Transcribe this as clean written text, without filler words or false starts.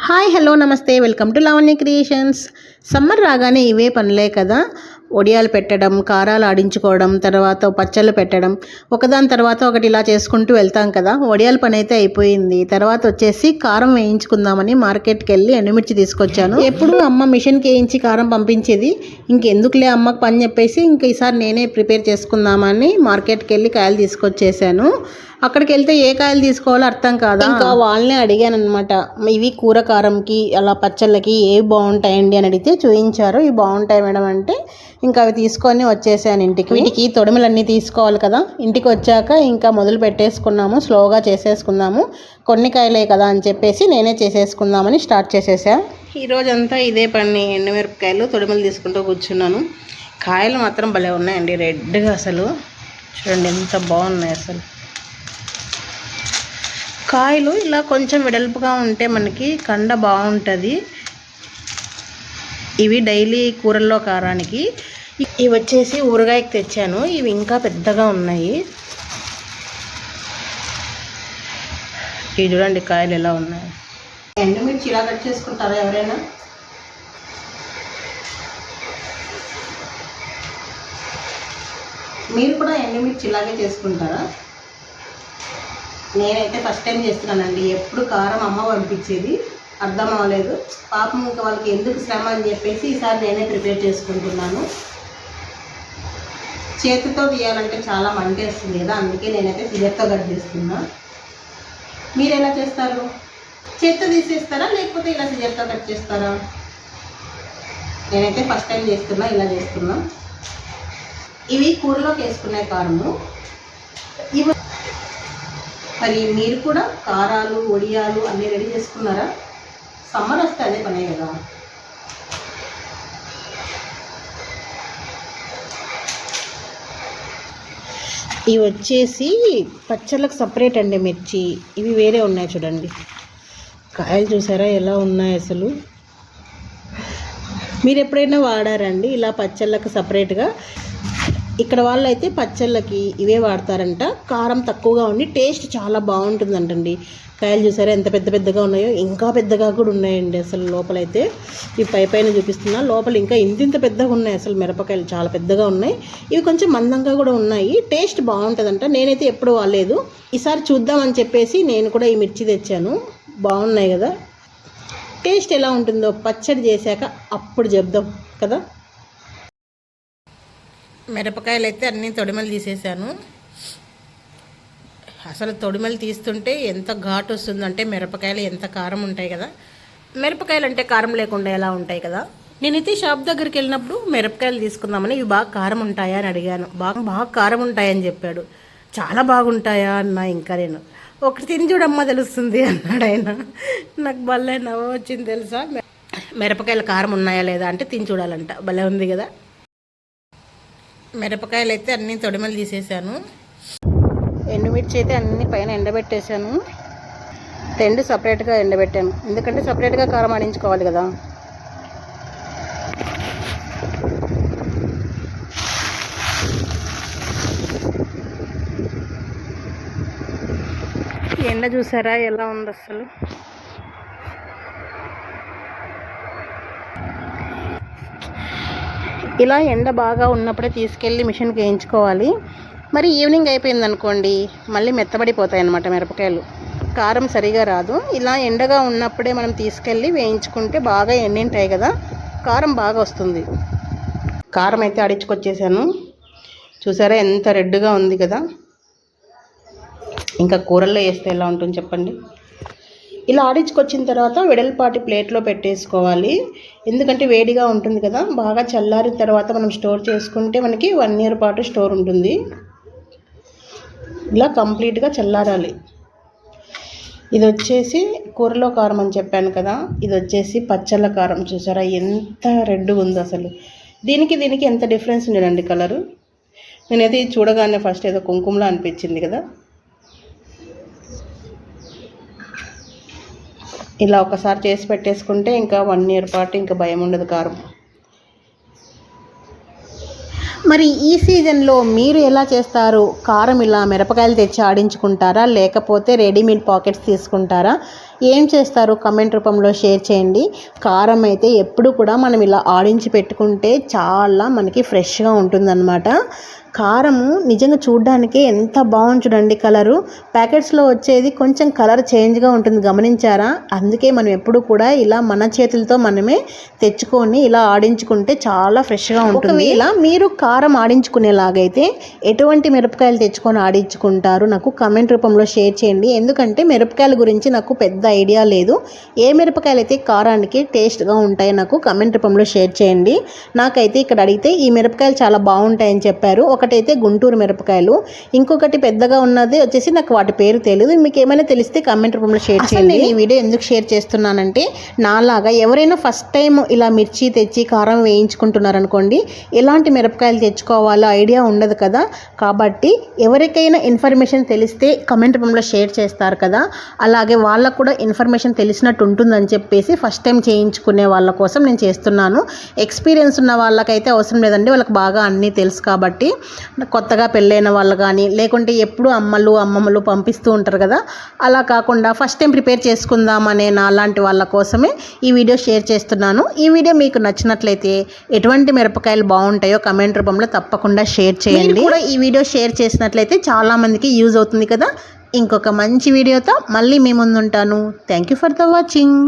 Hi hello నమస్తే welcome to Lavanya creations. Summer రాగానే ఇవే పనులే కదా. వడియాలు పెట్టడం, కారాలు ఆడించుకోవడం, తర్వాత పచ్చళ్ళు పెట్టడం, ఒకదాని తర్వాత ఒకటి ఇలా చేసుకుంటూ వెళ్తాం కదా. వడియాల పని అయితే అయిపోయింది. తర్వాత వచ్చేసి కారం వేయించుకుందామని మార్కెట్కి వెళ్ళి ఎండుమిర్చి తీసుకొచ్చాను. ఎప్పుడు అమ్మ మిషన్కి వేయించి కారం పంపించేది, ఇంకెందుకులే అమ్మకు పని చెప్పేసి ఇంక ఈసారి నేనే ప్రిపేర్ చేసుకుందామని మార్కెట్కి వెళ్ళి కాయలు తీసుకొచ్చేసాను. అక్కడికి వెళ్తే ఏ కాయలు తీసుకోవాలో అర్థం కాదు. ఇంకా వాళ్ళనే అడిగాను అనమాట, ఇవి కూర కారంకి అలా పచ్చళ్ళకి ఏవి బాగుంటాయండి అని అడిగితే చూపించారు. ఇవి బాగుంటాయి మేడం అంటే ఇంకా అవి తీసుకొని వచ్చేసాను ఇంటికి. వీటికి తొడిమలన్నీ తీసుకోవాలి కదా. ఇంటికి వచ్చాక ఇంకా మొదలు పెట్టేసుకున్నాము, స్లోగా చేసేసుకుందాము, కొన్ని కాయలే కదా అని చెప్పేసి నేనే చేసేసుకుందామని స్టార్ట్ చేసేసా. ఈరోజంతా ఇదే పని, ఎండుమిరపకాయలు తొడిమలు తీసుకుంటూ కూర్చున్నాను. కాయలు మాత్రం భలే ఉన్నాయండి, రెడ్గా అసలు చూడండి ఎంత బాగున్నాయి. అసలు కాయలు ఇలా కొంచెం వెడల్పుగా ఉంటే మనకి కండ బాగుంటుంది. ఇవి డైలీ కూరల్లో కారానికి. ఇవి వచ్చేసి ఊరగాయకి తెచ్చాను. ఇవి ఇంకా పెద్దగా ఉన్నాయి. ఇవి చూడండి కాయలు ఎలా ఉన్నాయి. ఎండుమిర్చి ఇలా కట్ చేసుకుంటారా ఎవరైనా? మీరు కూడా ఎండుమిర్చి ఇలాగే చేసుకుంటారా? నేనైతే ఫస్ట్ టైం చేస్తున్నానండి. ఎప్పుడు కారం అమ్మ పంపించేది, అర్థం అవ్వలేదు. పాపం ఇంకా వాళ్ళకి ఎందుకు శ్రమ అని చెప్పేసి ఈసారి నేనే ప్రిపేర్ చేసుకుంటున్నాను. చేతితో తీయాలంటే చాలా మంటేస్తుంది కదా, అందుకే నేనైతే సిజర్తో కట్ చేస్తున్నా. మీరు ఎలా చేస్తారు? చేతితో తీసేస్తారా లేకపోతే ఇలా సిజర్తో కట్ చేస్తారా? నేనైతే ఫస్ట్ టైం చేస్తున్నా, ఇలా చేస్తున్నా. ఇవి కూరలోకి వేసుకునే కారము. ఇవి మరి మీరు కూడా కారాలు, వడియాలు అన్నీ రెడీ చేసుకున్నారా? సమ్మర్ వస్తే అదే పనే కదా. ఇవి వచ్చేసి పచ్చళ్ళకు సపరేట్ అండి మిర్చి. ఇవి వేరే ఉన్నాయి చూడండి. కాయలు చూసారా ఎలా ఉన్నాయి అసలు. మీరు ఎప్పుడైనా వాడారండి ఇలా పచ్చళ్ళకు సపరేట్గా? ఇక్కడ వాళ్ళు అయితే పచ్చళ్ళకి ఇవే వాడతారంట. కారం తక్కువగా ఉండి టేస్ట్ చాలా బాగుంటుందంటండి. కాయలు చూసారా ఎంత పెద్ద పెద్దగా ఉన్నాయో, ఇంకా పెద్దగా కూడా ఉన్నాయండి. అసలు లోపలైతే ఇవి పైన చూపిస్తున్నా, లోపల ఇంకా ఇంత పెద్దగా ఉన్నాయి. అసలు మిరపకాయలు చాలా పెద్దగా ఉన్నాయి. ఇవి కొంచెం మందంగా కూడా ఉన్నాయి. టేస్ట్ బాగుంటుందంట. నేనైతే ఎప్పుడు వాడలేదు, ఈసారి చూద్దామని చెప్పేసి నేను కూడా ఈ మిర్చి తెచ్చాను. బాగున్నాయి కదా. టేస్ట్ ఎలా ఉంటుందో పచ్చడి చేశాక అప్పుడు చెప్దాం కదా. మిరపకాయలు అయితే అన్నీ తొడిమలు తీసేసాను. అసలు తొడిమలు తీస్తుంటే ఎంత ఘాటు వస్తుందంటే మిరపకాయలు ఎంత కారం ఉంటాయి కదా. మిరపకాయలు అంటే కారం లేకుండా ఎలా ఉంటాయి కదా. నేనైతే షాప్ దగ్గరికి వెళ్ళినప్పుడు మిరపకాయలు తీసుకుందామని ఇవి బాగా కారం ఉంటాయా అని అడిగాను. బాగా కారం ఉంటాయని చెప్పాడు. చాలా బాగుంటాయా అన్నా. ఇంకా నేను ఒకటి తిని చూడమ్మా తెలుస్తుంది అన్నాడు ఆయన. నాకు భలే నవ్వు వచ్చింది తెలుసా. మిరపకాయలు కారం ఉన్నాయా లేదా అంటే తిని చూడాలంట. భలే ఉంది కదా. మిరపకాయలు అయితే అన్నీ తొడిమలు తీసేసాను. ఎండుమిర్చి అయితే అన్నీ పైన ఎండబెట్టేసాను. రెండు సపరేట్గా ఎండబెట్టాను, ఎందుకంటే సపరేట్గా కారం ఆడించుకోవాలి కదా. ఎండ చూసారా ఎలా ఉంది అసలు. ఇలా ఎండ బాగా ఉన్నప్పుడే తీసుకెళ్ళి మిషన్కి వేయించుకోవాలి. మరి ఈవినింగ్ అయిపోయింది అనుకోండి, మళ్ళీ మెత్తబడిపోతాయి అన్నమాట మిరపకాయలు, కారం సరిగా రాదు. ఇలా ఎండగా ఉన్నప్పుడే మనం తీసుకెళ్ళి వేయించుకుంటే బాగా ఎండింటాయి కదా, కారం బాగా వస్తుంది. కారం అయితే ఆడించుకొచ్చేసాను. చూసారా ఎంత రెడ్గా ఉంది కదా. ఇంకా కూరల్లో వేస్తే ఎలా ఉంటుంది చెప్పండి. ఇలా ఆడించుకొచ్చిన తర్వాత వెడల్పాటి ప్లేట్లో పెట్టేసుకోవాలి, ఎందుకంటే వేడిగా ఉంటుంది కదా. బాగా చల్లారిన తర్వాత మనం స్టోర్ చేసుకుంటే మనకి 1 year పాటు స్టోర్ ఉంటుంది. ఇలా కంప్లీట్గా చల్లారాలి. ఇది వచ్చేసి కూరలో కారం అని చెప్పాను కదా, ఇది వచ్చేసి పచ్చళ్ళ కారం. చూసారా ఎంత రెడ్గా ఉందో అసలు. దీనికి ఎంత డిఫరెన్స్ ఉండేనండి కలరు. నేనైతే ఇది చూడగానే ఫస్ట్ ఏదో కుంకుమలా అనిపించింది కదా. ఇలా ఒకసారి చేసి పెట్టేసుకుంటే ఇంకా 1 year పాటు ఇంకా భయం ఉండదు కారం. మరి ఈ సీజన్లో మీరు ఎలా చేస్తారు? కారం ఇలా మిరపకాయలు తెచ్చి ఆడించుకుంటారా లేకపోతే రెడీమేడ్ పాకెట్స్ తీసుకుంటారా? ఏం చేస్తారు కమెంట్ రూపంలో షేర్ చేయండి. కారం అయితే ఎప్పుడు కూడా మనం ఇలా ఆడించి పెట్టుకుంటే చాలా మనకి ఫ్రెష్గా ఉంటుందన్నమాట. కారము నిజంగా చూడ్డానికి ఎంత బాగుంది చూడండి. కలరు ప్యాకెట్స్లో వచ్చేది కొంచెం కలర్ చేంజ్గా ఉంటుంది, గమనించారా? అందుకే మనం ఎప్పుడు కూడా ఇలా మన చేతులతో మనమే తెచ్చుకొని ఇలా ఆడించుకుంటే చాలా ఫ్రెష్గా ఉంటుంది. ఒకవేళ మీరు కారం ఆడించుకునేలాగైతే ఎటువంటి మిరపకాయలు తెచ్చుకొని ఆడించుకుంటారు నాకు కమెంట్ రూపంలో షేర్ చేయండి. ఎందుకంటే మిరపకాయల గురించి నాకు పెద్ద ఐడియా లేదు. ఏ మిరపకాయలు అయితే కారానికి టేస్ట్గా ఉంటాయో నాకు కమెంట్ రూపంలో షేర్ చేయండి. నాకైతే ఇక్కడ అడిగితే ఈ మిరపకాయలు చాలా బాగుంటాయని చెప్పారు. ఒకటైతే గుంటూరు మిరపకాయలు, ఇంకొకటి పెద్దగా ఉన్నది వచ్చేసి నాకు వాటి పేరు తెలియదు. మీకు ఏమైనా తెలిస్తే కామెంట్ రూపంలో షేర్ చేయండి. నేను ఈ వీడియో ఎందుకు షేర్ చేస్తున్నానంటే, నాలాగా ఎవరైనా ఫస్ట్ టైం ఇలా మిర్చి తెచ్చి కారం వేయించుకుంటున్నారనుకోండి, ఎలాంటి మిరపకాయలు తెచ్చుకోవాలో ఐడియా ఉండదు కదా. కాబట్టి ఎవరికైనా ఇన్ఫర్మేషన్ తెలిస్తే కామెంట్ రూపంలో షేర్ చేస్తారు కదా, అలాగే వాళ్ళకు కూడా ఇన్ఫర్మేషన్ తెలిసినట్టు ఉంటుందని చెప్పేసి ఫస్ట్ టైం చేయించుకునే వాళ్ళ కోసం నేను చేస్తున్నాను. ఎక్స్పీరియన్స్ ఉన్న వాళ్ళకైతే అవసరం లేదండి, వాళ్ళకి బాగా అన్నీ తెలుసు. కాబట్టి కొత్తగా పెళ్ళైన వాళ్ళు కానీ, లేకుంటే ఎప్పుడు అమ్మమ్మలు పంపిస్తూ ఉంటారు కదా, అలా కాకుండా ఫస్ట్ టైం ప్రిపేర్ చేసుకుందాం అనే నా లాంటి వాళ్ళ కోసమే ఈ వీడియో షేర్ చేస్తున్నాను. ఈ వీడియో మీకు నచ్చినట్లయితే ఎటువంటి మిరపకాయలు బాగుంటాయో కమెంట్ రూపంలో తప్పకుండా షేర్ చేయండి. కూడా ఈ వీడియో షేర్ చేసినట్లయితే చాలామందికి యూజ్ అవుతుంది కదా. ఇంకొక మంచి వీడియోతో మళ్ళీ మీ ముందుంటాను. Thank you for the watching.